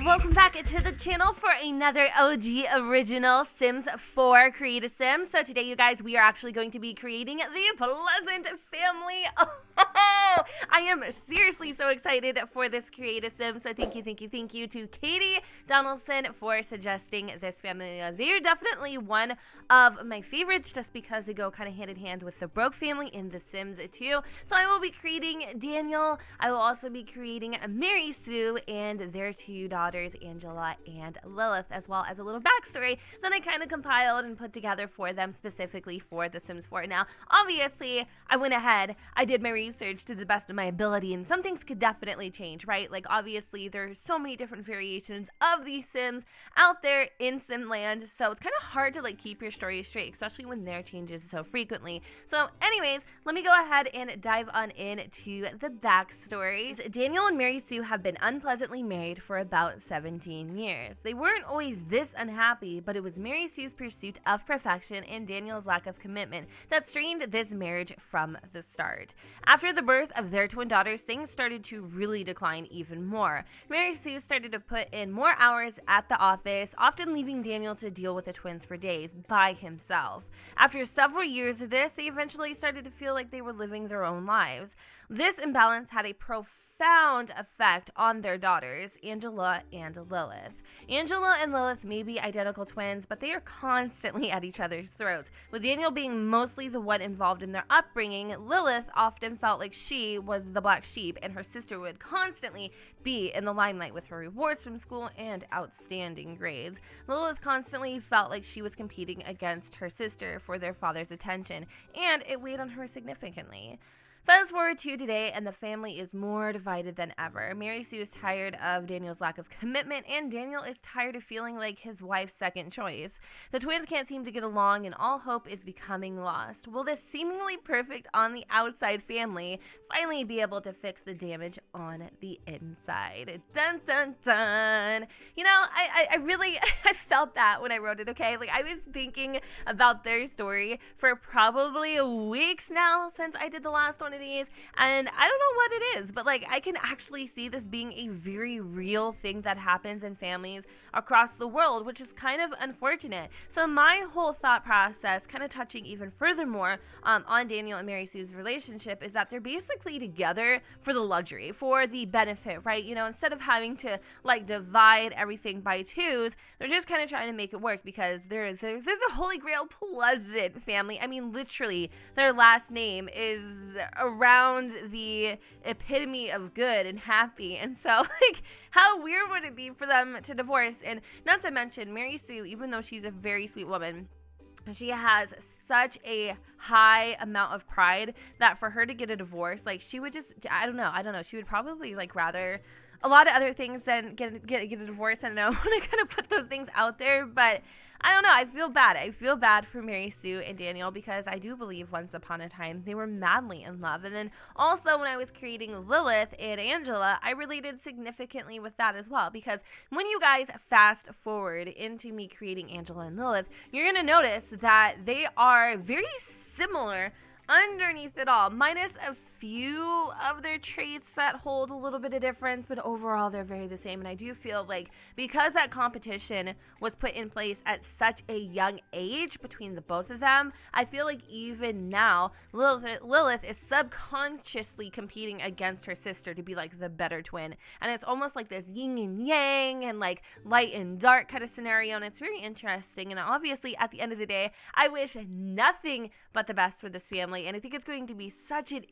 welcome back to the channel for another OG original Sims 4 Create a Sim. So today, you guys, we are actually going to be creating the Pleasant family. Oh, I am seriously so excited for this Create a Sim. So thank you to Katey Donaldson for suggesting this family. They're definitely one of my favorites just because they go kind of hand in hand with the Broke family in The Sims 2. So I will be creating Daniel. I will also be creating Mary Sue and their two daughters, Angela and Lilith, as well as a little backstory that I kind of compiled and put together for them specifically for The Sims 4. Now, obviously, I went ahead, I did my research to the best of my ability, and some things could definitely change, right? Like, obviously, there's so many different variations of these Sims out there in Simland, so it's kind of hard to, like, keep your story straight, especially when there changes so frequently. So, anyways, let me go ahead and dive on into the backstories. Daniel and Mary Sue have been unpleasantly married for about 17 years. They weren't always this unhappy, but it was Mary Sue's pursuit of perfection and Daniel's lack of commitment that strained this marriage from the start. After the birth of their twin daughters, things started to really decline even more. Mary Sue started to put in more hours at the office, often leaving Daniel to deal with the twins for days by himself. After several years of this, they eventually started to feel like they were living their own lives. This imbalance had a profound effect on their daughters, Angela and Lilith. Angela and Lilith may be identical twins, but they are constantly at each other's throats. With Daniel being mostly the one involved in their upbringing, Lilith often felt like she was the black sheep, and her sister would constantly be in the limelight with her rewards from school and outstanding grades. Lilith constantly felt like she was competing against her sister for their father's attention, and it weighed on her significantly. Fast forward to today, and the family is more divided than ever. Mary Sue is tired of Daniel's lack of commitment, and Daniel is tired of feeling like his wife's second choice. The twins can't seem to get along, and all hope is becoming lost. Will this seemingly perfect on the outside family finally be able to fix the damage on the inside? Dun dun dun! You know, I really I felt that when I wrote it, okay? Like, I was thinking about their story for probably weeks now since I did the last one of these, and I don't know what it is, but like, I can actually see this being a very real thing that happens in families across the world, which is kind of unfortunate. So my whole thought process, kind of touching even furthermore on Daniel and Mary Sue's relationship, is that they're basically together for the luxury, for the benefit, right? You know, instead of having to like divide everything by twos, they're just kind of trying to make it work because they're the Holy Grail Pleasant family. I mean, literally, their last name is around the epitome of good and happy, and so like, how weird would it be for them to divorce? And not to mention, Mary Sue, even though she's a very sweet woman, she has such a high amount of pride that for her to get a divorce, like, she would just, I don't know, she would probably like rather a lot of other things than get a divorce. And I don't want to kind of put those things out there, but I don't know. I feel bad. I feel bad for Mary Sue and Daniel because I do believe once upon a time they were madly in love. And then also when I was creating Lilith and Angela, I related significantly with that as well, because when you guys fast forward into me creating Angela and Lilith, you're going to notice that they are very similar underneath it all, minus a few of their traits that hold a little bit of difference, but overall they're very the same. And I do feel like because that competition was put in place at such a young age between the both of them, I feel like even now Lilith is subconsciously competing against her sister to be like the better twin, and it's almost like this yin and yang and like light and dark kind of scenario, and it's very interesting. And obviously at the end of the day, I wish nothing but the best for this family, and I think it's going to be such a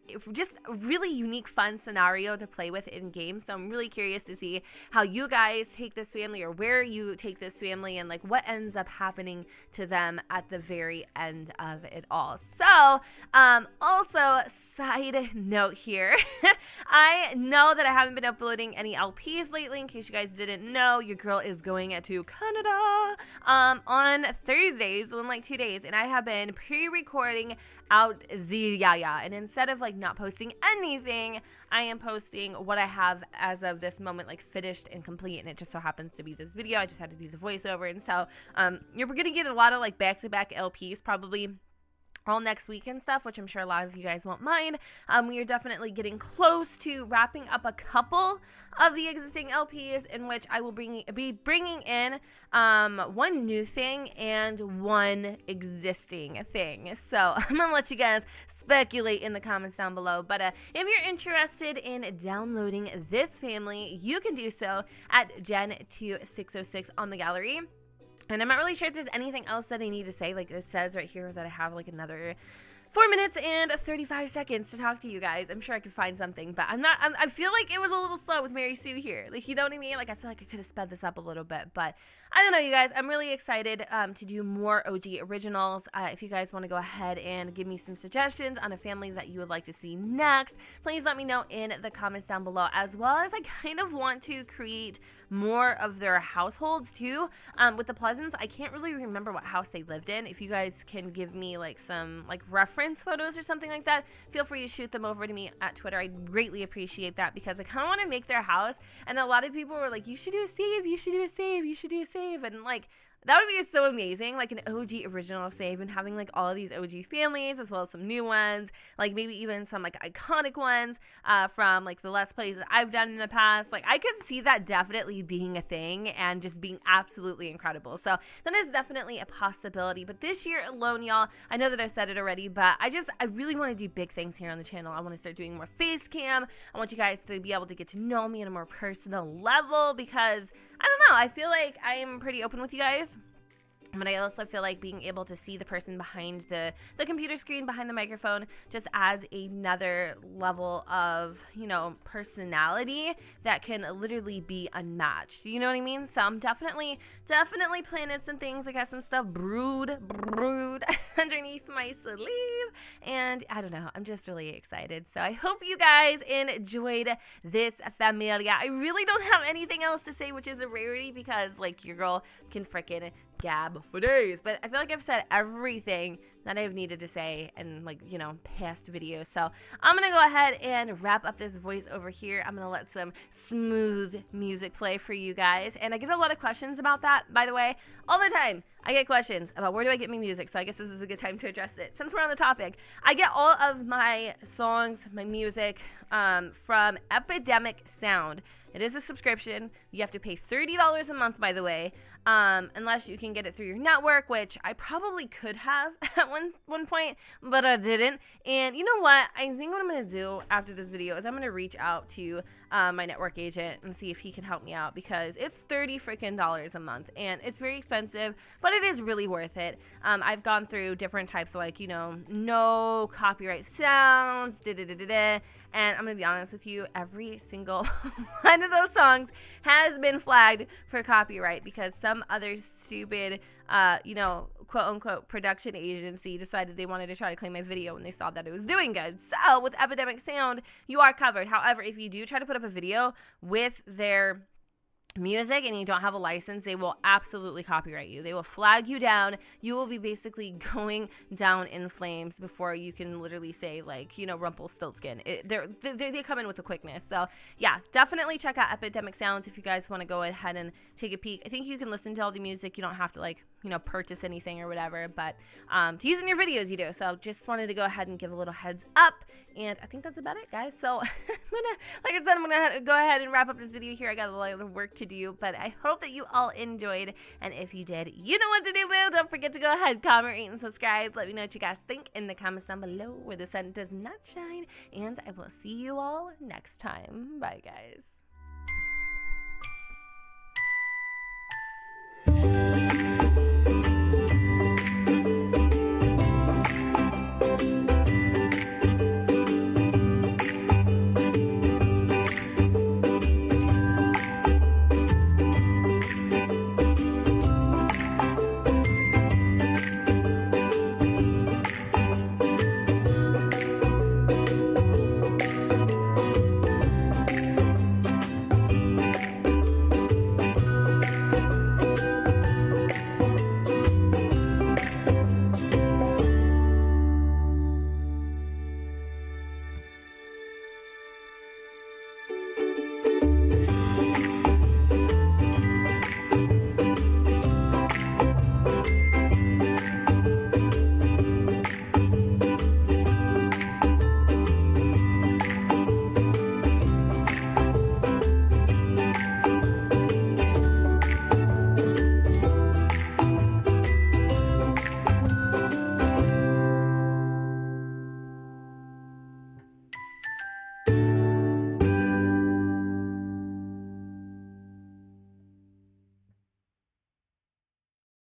just a really unique, fun scenario to play with in game. So I'm really curious to see how you guys take this family, or where you take this family, and like what ends up happening to them at the very end of it all. So also, side note here, I know that I haven't been uploading any LPs lately. In case you guys didn't know, your girl is going to Canada on Thursdays in like 2 days, and I have been pre-recording out Yaya, and instead of like not posting anything, I am posting what I have as of this moment, like finished and complete, and it just so happens to be this video. I just had to do the voiceover, and so you're gonna get a lot of like back-to-back LPs probably all next week and stuff, which I'm sure a lot of you guys won't mind. We are definitely getting close to wrapping up a couple of the existing LPs, in which I will be bringing in one new thing and one existing thing. So I'm gonna let you guys speculate in the comments down below. But if you're interested in downloading this family, you can do so at Gen2606 on the gallery. And I'm not really sure if there's anything else that I need to say. Like, it says right here that I have like another 4 minutes and 35 seconds to talk to you guys. I'm sure I could find something, but I feel like it was a little slow with Mary Sue here. Like, you know what I mean? Like, I feel like I could have sped this up a little bit, but I don't know, you guys. I'm really excited to do more OG originals. If you guys want to go ahead and give me some suggestions on a family that you would like to see next, please let me know in the comments down below, as well as I kind of want to create more of their households too. With the Pleasants, I can't really remember what house they lived in. If you guys can give me like some like reference photos or something like that, feel free to shoot them over to me at Twitter. I'd greatly appreciate that, because I kind of want to make their house. And a lot of people were like, you should do a save, you should do a save, you should do a save. And like, that would be so amazing, like an OG original save, and having like all of these OG families as well as some new ones, like maybe even some like iconic ones from like the Let's Plays that I've done in the past. Like, I could see that definitely being a thing and just being absolutely incredible. So that is definitely a possibility. But this year alone, y'all, I know that I've said it already, but I really want to do big things here on the channel. I want to start doing more face cam. I want you guys to be able to get to know me on a more personal level, because I don't know, I feel like I'm pretty open with you guys. But I also feel like being able to see the person behind the computer screen, behind the microphone, just adds another level of, you know, personality that can literally be unmatched. You know what I mean? So I'm definitely planning some things. I got some stuff brewed underneath my sleeve. And I don't know, I'm just really excited. So I hope you guys enjoyed this familia. I really don't have anything else to say, which is a rarity, because like your girl can frickin' gab for days, but I feel like I've said everything that I've needed to say in, like, you know, past videos. So I'm gonna go ahead and wrap up this voice over here. I'm gonna let some smooth music play for you guys, and I get a lot of questions about that, by the way, all the time. I get questions about where do I get my music, so I guess this is a good time to address it. Since we're on the topic, I get all of my songs, my music, from Epidemic Sound. It is a subscription. You have to pay $30 a month, by the way, unless you can get it through your network, which I probably could have at one point, but I didn't. And you know what? I think what I'm going to do after this video is I'm going to reach out to my network agent and see if he can help me out, because it's $30 freaking a month, and it's very expensive, but it is really worth it. I've gone through different types of, like, you know, no copyright sounds, and I'm gonna be honest with you, every single one of those songs has been flagged for copyright, because some other stupid, you know, quote unquote production agency decided they wanted to try to claim my video when they saw that it was doing good. So with Epidemic Sound, you are covered. However, if you do try to put up a video with their music and you don't have a license, they will absolutely copyright you. They will flag you down. You will be basically going down in flames before you can literally say, like, you know, Rumpelstiltskin. They come in with a quickness. So yeah, definitely check out Epidemic Sounds if you guys want to go ahead and take a peek. I think you can listen to all the music. You don't have to, like, you know, purchase anything or whatever, but to use in your videos you do. So just wanted to go ahead and give a little heads up, and I think that's about it, guys. So like I said, I'm gonna go ahead and wrap up this video here. I got a lot of work to do, but I hope that you all enjoyed, and if you did, you know what to do, boo. Don't forget to go ahead, comment, rate, and subscribe. Let me know what you guys think in the comments down below where the sun does not shine, and I will see you all next time. Bye, guys.